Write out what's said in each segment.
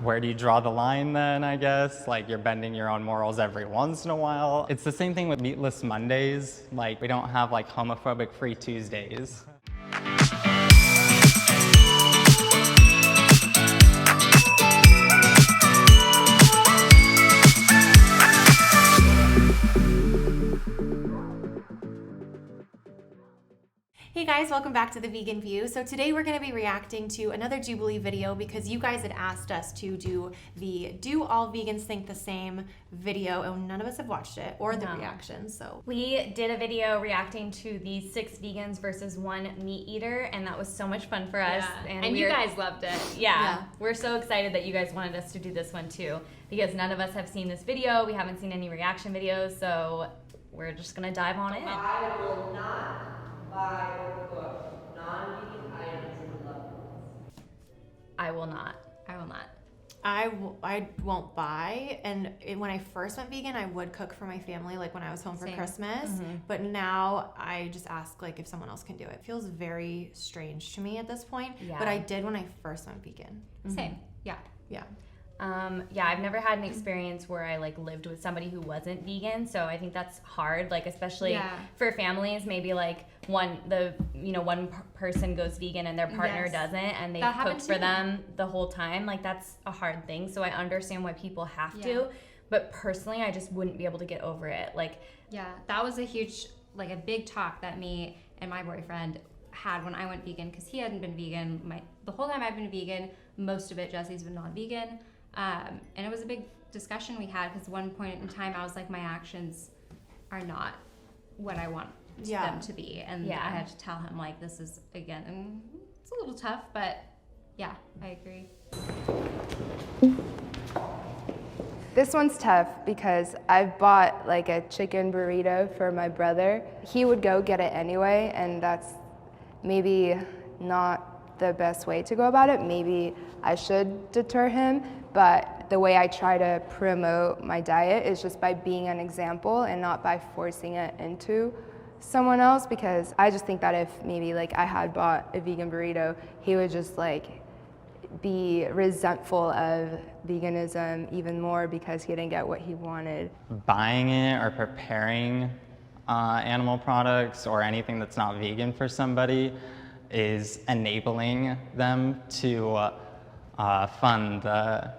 Where do you draw the line then, I guess? Like, you're bending your own morals every once in a while. It's the same thing with Meatless Mondays. Like, we don't have like homophobic free Tuesdays. Hey guys, welcome back to The Vegan View. So today we're going to be reacting to another Jubilee video because you guys had asked us to do the Do All Vegans Think the Same video, and none of us have watched it or the reaction. So we did a video reacting to the 6 vegans versus 1 meat eater, and that was so much fun for us. Yeah. And you guys loved it. Yeah, we're so excited that you guys wanted us to do this one too, because none of us have seen this video. We haven't seen any reaction videos, so we're just gonna dive on in. I will not buy or cook non-vegan items in loved ones. I will not. I won't buy, and when I first went vegan, I would cook for my family, like when I was home for Christmas. But now I just ask like if someone else can do it. It feels very strange to me at this point, but I did when I first went vegan. Same. Yeah. Yeah, I've never had an experience where I like lived with somebody who wasn't vegan, so I think that's hard, like especially for families. Maybe like one person goes vegan and their partner doesn't, and they cook for them the whole time. Like that's a hard thing. So I understand why people have to, but personally, I just wouldn't be able to get over it. Like, that was a huge, like a big talk that me and my boyfriend had when I went vegan, because he hadn't been vegan the whole time I've been vegan. Most of it, Jesse's been non-vegan. And it was a big discussion we had, because at one point in time I was like, my actions are not what I want them to be. And I had to tell him like, this is, again, it's a little tough, but yeah, I agree. This one's tough because I've bought like a chicken burrito for my brother. He would go get it anyway, and that's maybe not the best way to go about it. Maybe I should deter him, but the way I try to promote my diet is just by being an example and not by forcing it into someone else, because I just think that if maybe like I had bought a vegan burrito, he would just like be resentful of veganism even more because he didn't get what he wanted. Buying it or preparing animal products or anything that's not vegan for somebody is enabling them to fund the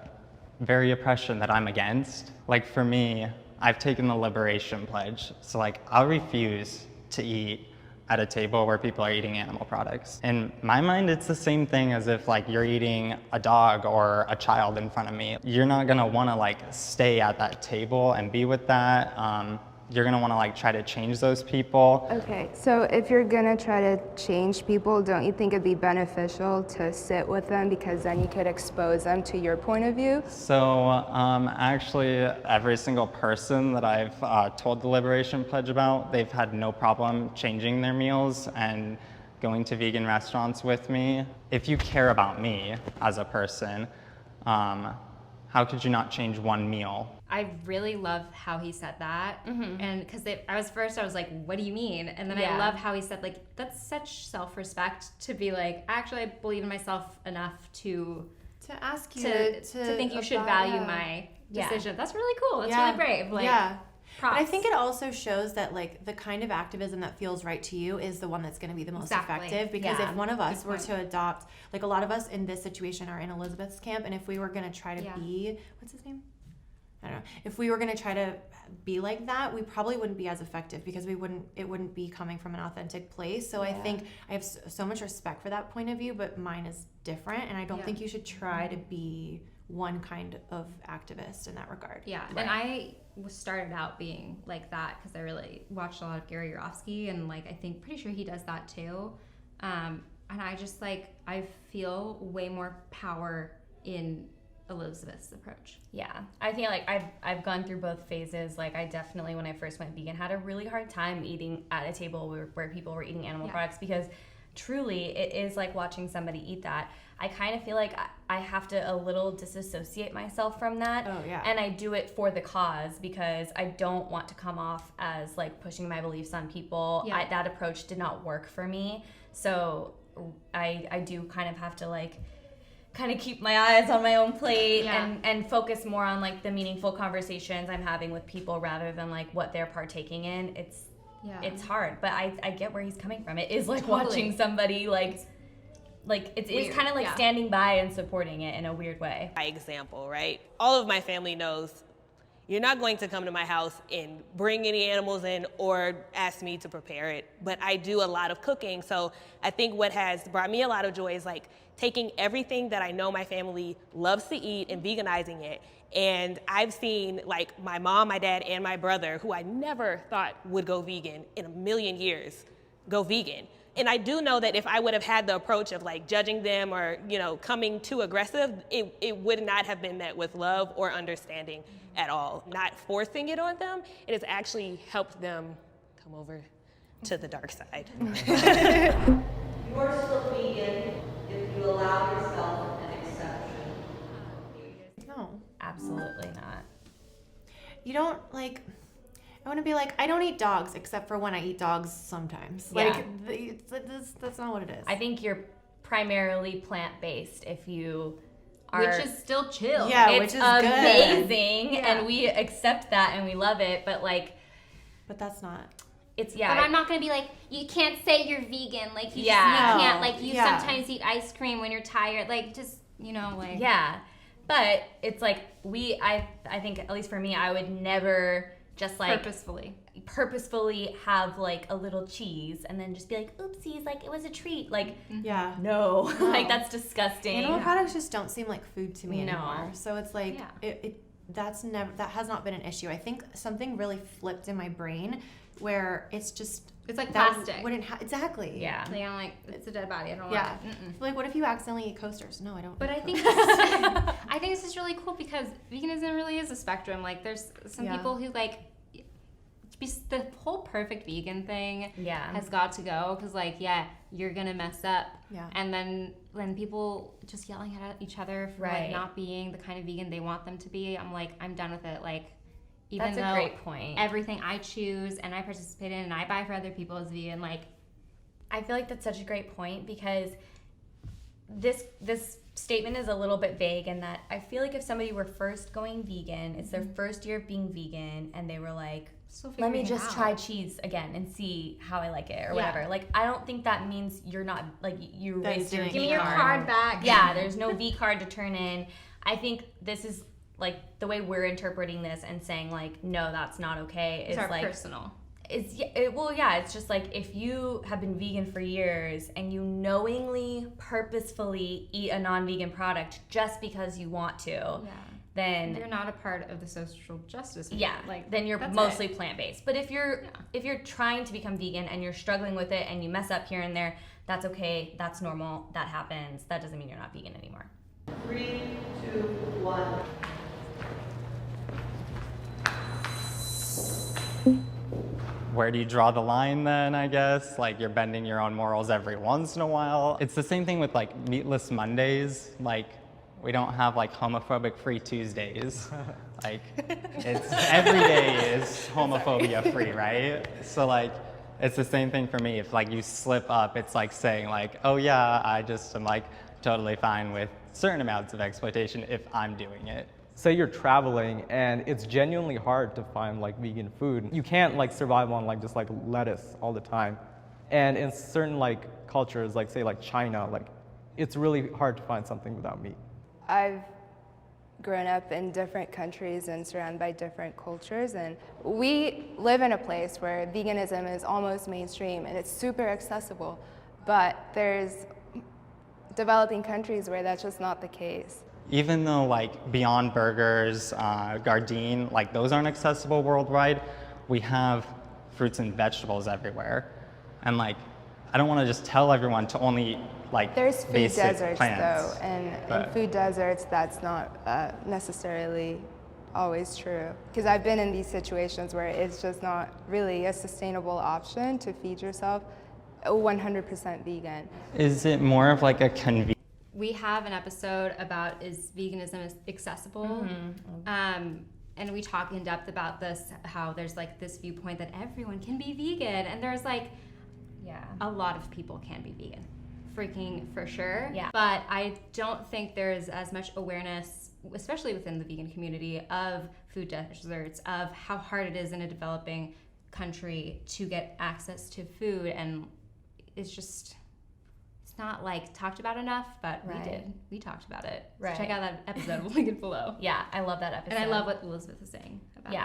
very oppression that I'm against. Like for me, I've taken the liberation pledge. So like I'll refuse to eat at a table where people are eating animal products. In my mind, it's the same thing as if like you're eating a dog or a child in front of me. You're not gonna wanna like stay at that table and be with that. You're gonna wanna like try to change those people. Okay, so if you're gonna try to change people, don't you think it'd be beneficial to sit with them, because then you could expose them to your point of view? So actually every single person that I've told the Liberation Pledge about, they've had no problem changing their meals and going to vegan restaurants with me. If you care about me as a person, how could you not change one meal? I really love how he said that. And because I was like, what do you mean? And then I love how he said, like, that's such self-respect to be like, actually I believe in myself enough to ask you to think you should value my decision. That's really cool. That's really brave. Like, props. But I think it also shows that like the kind of activism that feels right to you is the one that's going to be the most effective, because if one of us were to adopt, like a lot of us in this situation are in Elizabeth's camp, and if we were going to try to be, what's his name? I don't know. If we were going to try to be like that, we probably wouldn't be as effective, because it wouldn't be coming from an authentic place. So I think I have so much respect for that point of view, but mine is different, and I don't think you should try to be one kind of activist in that regard. And I started out being like that because I really watched a lot of Gary Yourofsky, and like pretty sure he does that too. And I just like, I feel way more power in Elizabeth's approach. Yeah, I feel like I've gone through both phases. Like I definitely, when I first went vegan, had a really hard time eating at a table where people were eating animal products, because truly it is like watching somebody eat that. I kind of feel like I have to a little disassociate myself from that. And I do it for the cause, because I don't want to come off as like pushing my beliefs on people. That approach did not work for me. So I do kind of have to like kind of keep my eyes on my own plate and focus more on like the meaningful conversations I'm having with people rather than like what they're partaking in. It's hard, but I get where he's coming from. It is like watching somebody like it is kind of like standing by and supporting it in a weird way. By example, right? All of my family knows you're not going to come to my house and bring any animals in or ask me to prepare it, but I do a lot of cooking. So I think what has brought me a lot of joy is like taking everything that I know my family loves to eat and veganizing it. And I've seen like my mom, my dad, and my brother, who I never thought would go vegan in a million years, go vegan. And I do know that if I would have had the approach of like judging them or, you know, coming too aggressive, it would not have been met with love or understanding at all. Not forcing it on them, it has actually helped them come over to the dark side. You are still vegan if you allow yourself an exception. No. Absolutely not. You don't like. I want to be like, I don't eat dogs except for when I eat dogs sometimes. Yeah. That's not what it is. I think you're primarily plant-based if you are. Which is still chill. Yeah, It's which is amazing, good. and we accept that and we love it. But like, But that's not. it's But I'm not gonna be like, you can't say you're vegan. Like you Yeah. just, you can't, like you Yeah. sometimes eat ice cream when you're tired. Like just, you know, like. Yeah, but it's like I think at least for me, I would never just like purposefully have like a little cheese and then just be like, oopsies, like it was a treat. Like, Yeah. no. Like that's disgusting. Animal products just don't seem like food to me No. anymore. So it's like that has not been an issue. I think something really flipped in my brain where it's just It's like that plastic. Exactly. Yeah. Like, I'm like, it's a dead body. I don't Yeah. want it. Like, what if you accidentally eat coasters? No, I don't. But I think I think this is really cool because veganism really is a spectrum. Like there's some people who like the whole perfect vegan thing has got to go because like you're gonna mess up and then people just yelling at each other for like not being the kind of vegan they want them to be. I'm like, I'm done with it. Like even That's a though great point. everything I choose and I participate in and I buy for other people is vegan, like I feel like that's such a great point because this statement is a little bit vague in that I feel like if somebody were first going vegan, it's their first year of being vegan and they were like, let me just try cheese again and see how I like it or whatever. Like, I don't think that means you're not, like, you raised your give me your card back. Yeah, there's no V card to turn in. I think this is, like, the way we're interpreting this and saying, like, no, that's not okay. It's like, personal. It's just like if you have been vegan for years and you knowingly, purposefully eat a non-vegan product just because you want to, then you're not a part of the social justice movement. yeah, like then you're mostly plant-based. But if you're trying to become vegan and you're struggling with it and you mess up here and there, that's okay. That's normal. That happens. That doesn't mean you're not vegan anymore. 3, 2, 1. Where do you draw the line then, I guess? Like, you're bending your own morals every once in a while. It's the same thing with, like, Meatless Mondays. Like, we don't have, like, homophobic free Tuesdays. Like, it's every day is homophobia free, right? So, like, it's the same thing for me. If, like, you slip up, it's like saying, like, oh, yeah, I just am, like, totally fine with certain amounts of exploitation if I'm doing it. Say you're traveling and it's genuinely hard to find like vegan food. You can't like survive on like just like lettuce all the time. And in certain like cultures, like say like China, like it's really hard to find something without meat. I've grown up in different countries and surrounded by different cultures, and we live in a place where veganism is almost mainstream and it's super accessible, but there's developing countries where that's just not the case. Even though like Beyond Burgers, Gardein, like those aren't accessible worldwide, we have fruits and vegetables everywhere. And like, I don't want to just tell everyone to only like There's food basic deserts plants, though, and in food deserts that's not necessarily always true. Because I've been in these situations where it's just not really a sustainable option to feed yourself 100% vegan. Is it more of like a convenience? We have an episode about is veganism accessible, and we talk in depth about this, how there's like this viewpoint that everyone can be vegan, and there's like, a lot of people can be vegan, freaking for sure. Yeah. But I don't think there's as much awareness, especially within the vegan community, of food deserts, of how hard it is in a developing country to get access to food. And it's not like talked about enough, but we talked about it. Right. So check out that episode, we'll link it below. Yeah, I love that episode. And I love what Elizabeth is saying about it.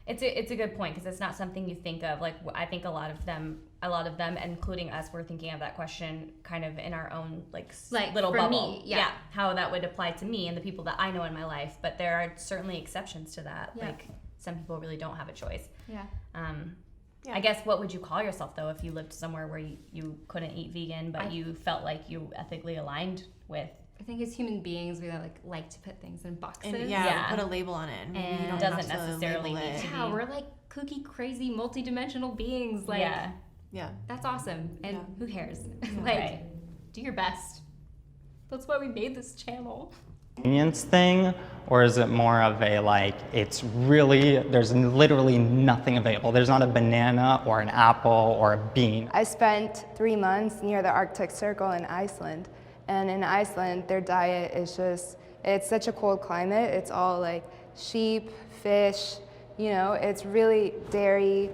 It's a good point, because it's not something you think of. Like, I think a lot of them, including us, were thinking of that question kind of in our own like little for bubble. Me, yeah. How that would apply to me and the people that I know in my life. But there are certainly exceptions to that. Yeah. Like, some people really don't have a choice. Yeah. Yeah. I guess, what would you call yourself, though, if you lived somewhere where you couldn't eat vegan, but you felt like you ethically aligned with? I think as human beings, we like to put things in boxes. And put a label on it. And you don't doesn't have to necessarily label need it. to Yeah, we're like cookie crazy, multi-dimensional beings. Like, Yeah. that's awesome. And Yeah. who cares? Right. Do your best. That's why we made this channel. Convenience thing, or is it more of a like, it's really, there's literally nothing available. There's not a banana or an apple or a bean. I spent 3 months near the Arctic Circle in Iceland, and in Iceland their diet is just, it's such a cold climate. It's all like sheep, fish, you know, it's really dairy,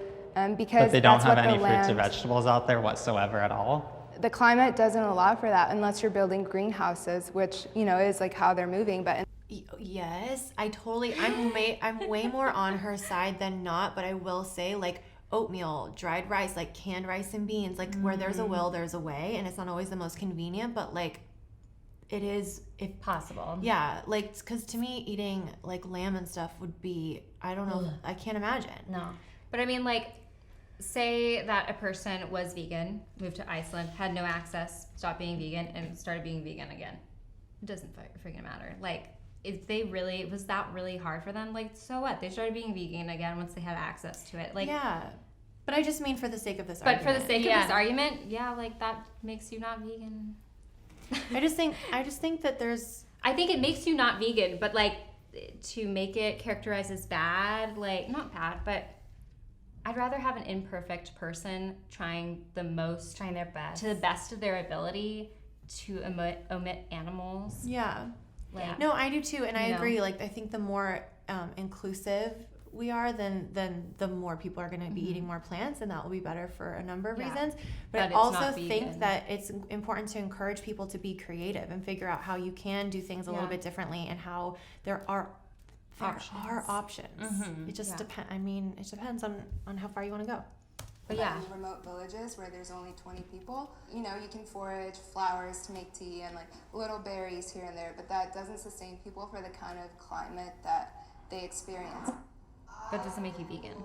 because But they don't that's have what any the fruits or land, vegetables out there whatsoever at all. the climate doesn't allow for that unless you're building greenhouses, which, you know, is like how they're moving. But Yes, I'm way more on her side than not, but I will say, like, oatmeal, dried rice, like canned rice and beans, like where there's a will, there's a way, and it's not always the most convenient, but like it is if Possible. Yeah, like, because to me eating like lamb and stuff would be, I don't know, I can't imagine. No. But I mean, like, say that a person was vegan, moved to Iceland, had no access, stopped being vegan, and started being vegan again. It doesn't freaking matter. Like, was that really hard for them? Like, so what? They started being vegan again once they had access to it. Like, Yeah, but I just mean for the sake of this but argument. for the sake of this argument, yeah, like that makes you not vegan. I just think that there's, I think it makes you not vegan, but like to make it characterized as bad, like not bad, but I'd rather have an imperfect person trying their best to the best of their ability to omit animals. yeah. Like, No, I do too, and I You know? agree. Like, I think the more inclusive we are, then the more people are going to be eating more plants, and that will be better for a number of Yeah. reasons. But But I it's also not think vegan. that it's important to encourage people to be creative and figure out how you can do things a little bit differently, and how there are options. It just Yeah. depends. I mean, it depends on how far you want to go. but yeah, in remote villages where there's only 20 people, you know, you can forage flowers to make tea and like little berries here and there, but that doesn't sustain people for the kind of climate that they experience. that doesn't make you vegan.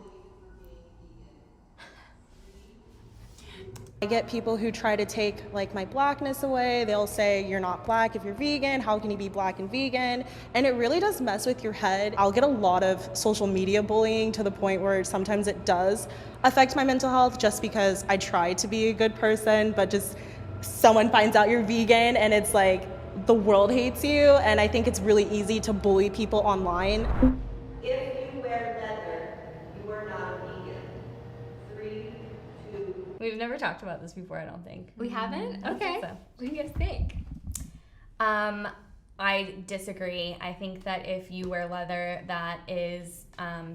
I get people who try to take like my blackness away. They'll say, you're not black if you're vegan. How can you be black and vegan? And it really does mess with your head. I'll get a lot of social media bullying to the point where sometimes it does affect my mental health just because I try to be a good person, but just someone finds out you're vegan and it's like the world hates you. And I think it's really easy to bully people online. If you wear leather, you are not a vegan. 3, 2, We've never talked about this before, I don't think. We haven't? I don't think Okay. so. What do you guys think? I disagree. I think that if you wear leather that is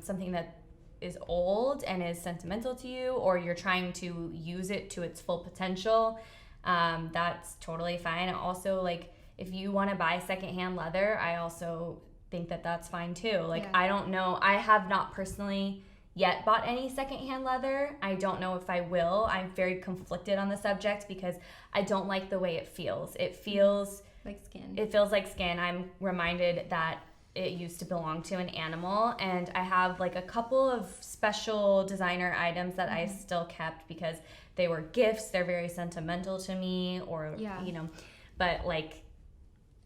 something that is old and is sentimental to you, or you're trying to use it to its full potential, that's totally fine. Also, like, if you want to buy secondhand leather, I also think that that's fine too. Like, Yeah. I don't know. I have not personally yet bought any secondhand leather. I don't know if I will. I'm very conflicted on the subject because I don't like the way it feels. It feels Like skin. It feels like skin. I'm reminded that it used to belong to an animal, and I have like a couple of special designer items that I still kept because they were gifts. They're very sentimental to me, or you know, but like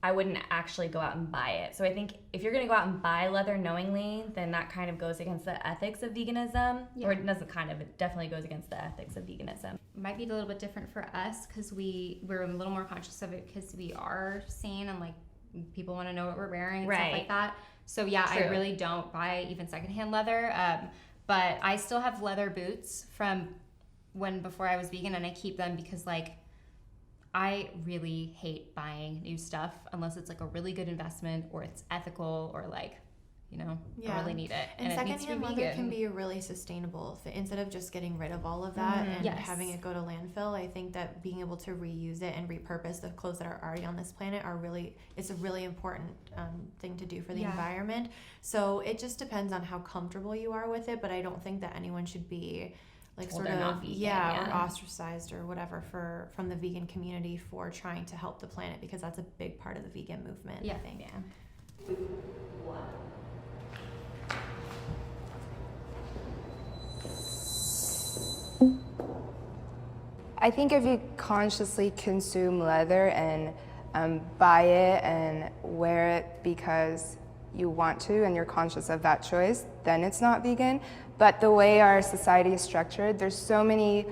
I wouldn't actually go out and buy it. So I think if you're going to go out and buy leather knowingly, then that kind of goes against the ethics of veganism. Or it doesn't kind of, it definitely goes against the ethics of veganism. Might be a little bit different for us because we're a little more conscious of it because we are seen and like people want to know what we're wearing and stuff like that. So yeah, True. I really don't buy even secondhand leather. But I still have leather boots from before I was vegan, and I keep them because like I really hate buying new stuff unless it's like a really good investment or it's ethical or like, you know, I really need it. And it needs to secondhand be leather vegan. can be a really sustainable thing. Instead of just getting rid of all of that and Yes. having it go to landfill, I think that being able to reuse it and repurpose the clothes that are already on this planet it's a really important thing to do for the environment. So it just depends on how comfortable you are with it, but I don't think that anyone should be like Well, sort they're of not vegan, or ostracized or whatever from the vegan community for trying to help the planet, because that's a big part of the vegan movement, I think. Yeah. I think if you consciously consume leather and buy it and wear it because you want to and you're conscious of that choice, then it's not vegan. But the way our society is structured, there's so many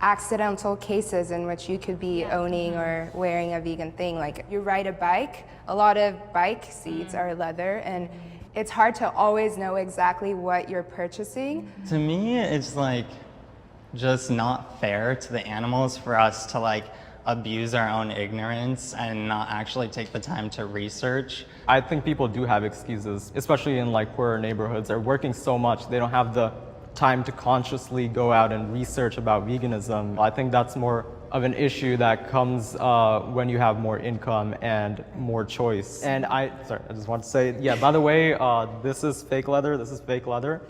accidental cases in which you could be owning or wearing a vegan thing. Like you ride a bike, a lot of bike seats are leather, and it's hard to always know exactly what you're purchasing. To me, it's like just not fair to the animals for us to like abuse our own ignorance and not actually take the time to research. I think people do have excuses, especially in like poorer neighborhoods. They're working so much, they don't have the time to consciously go out and research about veganism. I think that's more of an issue that comes when you have more income and more choice. And I just want to say, yeah, by the way, this is fake leather, this is fake leather.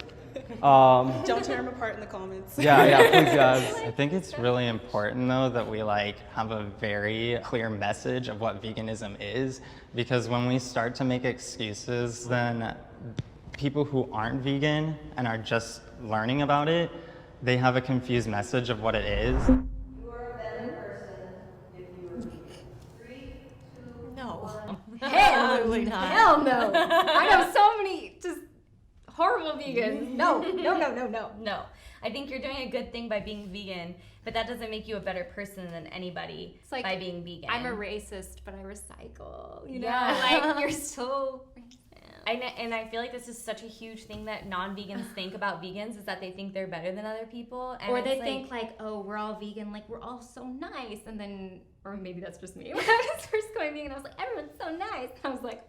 Don't tear them apart in the comments. Yeah, please guys. I think it's really important though that we like have a very clear message of what veganism is, because when we start to make excuses, then people who aren't vegan and are just learning about it, they have a confused message of what it is. You are a better person if you were vegan. 3, 2, No. 1. Absolutely not. Hell no. I know so many just horrible vegans. No. No, I think you're doing a good thing by being vegan, but that doesn't make you a better person than anybody It's like, by being vegan. I'm a racist, but I recycle. You know, Yeah. like you're so. And I feel like this is such a huge thing that non-vegans think about vegans, is that they think they're better than other people. And Or it's they think like, oh, we're all vegan, like we're all so nice, and then, or maybe that's just me. When I was first going vegan, I was like, everyone's so nice. And I was like,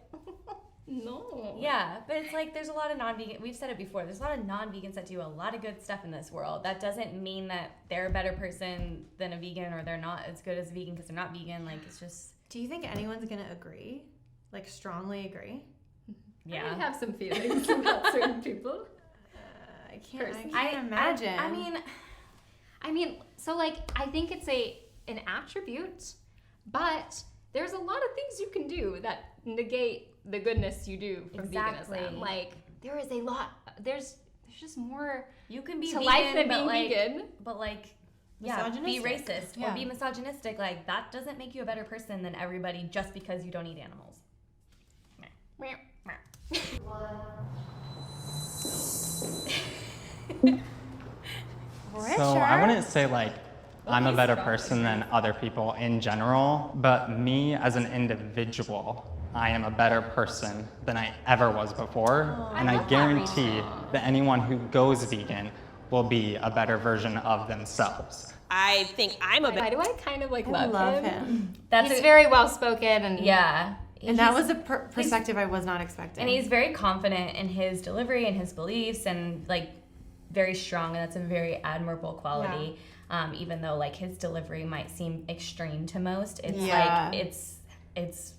no. Yeah, but it's like there's a lot of non-vegan, we've said it before, there's a lot of non-vegans that do a lot of good stuff in this world. That doesn't mean that they're a better person than a vegan, or they're not as good as a vegan because they're not vegan. Like, it's just... Do you think anyone's gonna agree? Like strongly agree? Yeah. I have some feelings about certain people. I can't imagine. I mean, so like I think it's an attribute, but there's a lot of things you can do that negate the goodness you do from Exactly. veganism. Like there is a lot. There's just more. You can be to vegan, life than but being like, vegan. But like, yeah, be Misogynistic. racist or be misogynistic. Like, that doesn't make you a better person than everybody just because you don't eat animals. So I wouldn't say like I'm a better person than other people in general, but me as an individual, I am a better person than I ever was before. And I guarantee that anyone who goes vegan will be a better version of themselves. I think I'm a Why better. do I kind of like I love him? him. He's very well spoken and Yeah. And that was a perspective I was not expecting. And he's very confident in his delivery and his beliefs, and like very strong, and that's a very admirable quality. Even though like his delivery might seem extreme to most, it's like it's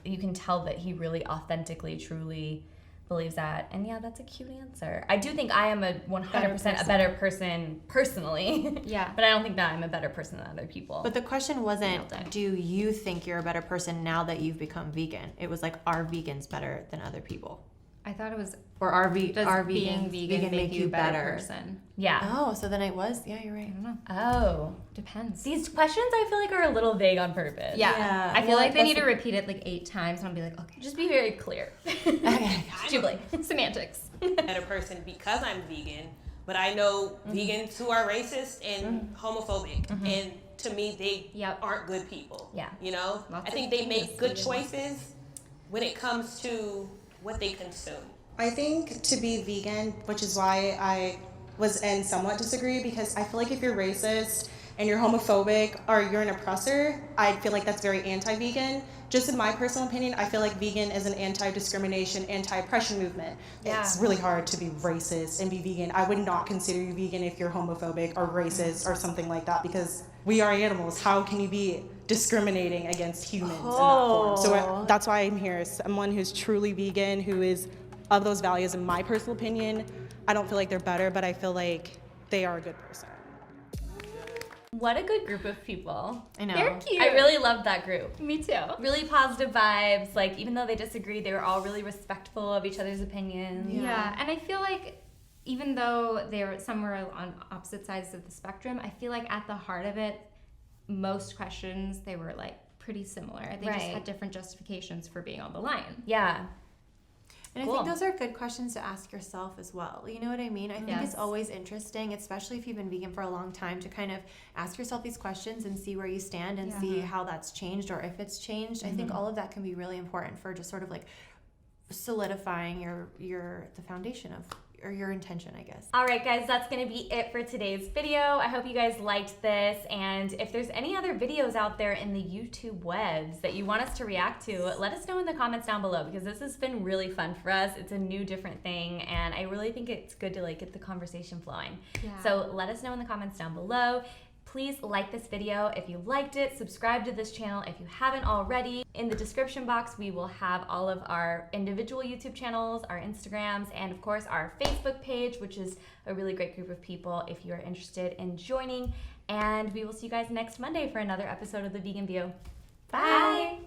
you can tell that he really authentically, truly believes that. And yeah, that's a cute answer. I do think I am a 100% a better person personally. Yeah. But I don't think that I'm a better person than other people. But the question wasn't, do you think you're a better person now that you've become vegan? It was like, are vegans better than other people? I thought it was. Or are Does being vegans vegan make you a better person? yeah. Oh, so then it was, yeah, you're right. I don't know. Oh. Depends. These questions I feel like are a little vague on purpose. Yeah. I feel well, like they that's need to repeat it like 8 times, and I'll be like, okay. Just be very clear. Okay. Jubilee. Semantics. Better person because I'm vegan, but I know vegans who are racist and homophobic, and to me they aren't good people. Yeah. You know, I think they make good choices when it comes to what they consume. I think to be vegan, which is why I was in somewhat disagree, because I feel like if you're racist, and you're homophobic or you're an oppressor, I feel like that's very anti-vegan. Just in my personal opinion, I feel like vegan is an anti-discrimination, anti-oppression movement. Yeah. It's really hard to be racist and be vegan. I would not consider you vegan if you're homophobic or racist or something like that, because we are animals. How can you be discriminating against humans in that form? So that's why I'm here, as someone who's truly vegan, who is of those values. In my personal opinion, I don't feel like they're better, but I feel like they are a good person. What a good group of people. I know. They're cute. I really loved that group. Me too. Really positive vibes. Like, even though they disagreed, they were all really respectful of each other's opinions. Yeah, and I feel like even though they were somewhere on opposite sides of the spectrum, I feel like at the heart of it, most questions, they were like pretty similar. They just had different justifications for being on the line. Yeah. And I think those are good questions to ask yourself as well. You know what I mean? I think it's always interesting, especially if you've been vegan for a long time, to kind of ask yourself these questions and see where you stand and see how that's changed or if it's changed. I think all of that can be really important for just sort of like solidifying the foundation of, or your intention, I guess. All right, guys, that's gonna be it for today's video. I hope you guys liked this, and if there's any other videos out there in the YouTube webs that you want us to react to, let us know in the comments down below, because this has been really fun for us. It's a new, different thing, and I really think it's good to like get the conversation flowing. So let us know in the comments down below. Please like this video if you liked it, subscribe to this channel if you haven't already. In the description box, we will have all of our individual YouTube channels, our Instagrams, and of course our Facebook page, which is a really great group of people if you are interested in joining. And we will see you guys next Monday for another episode of The Vegan View. Bye!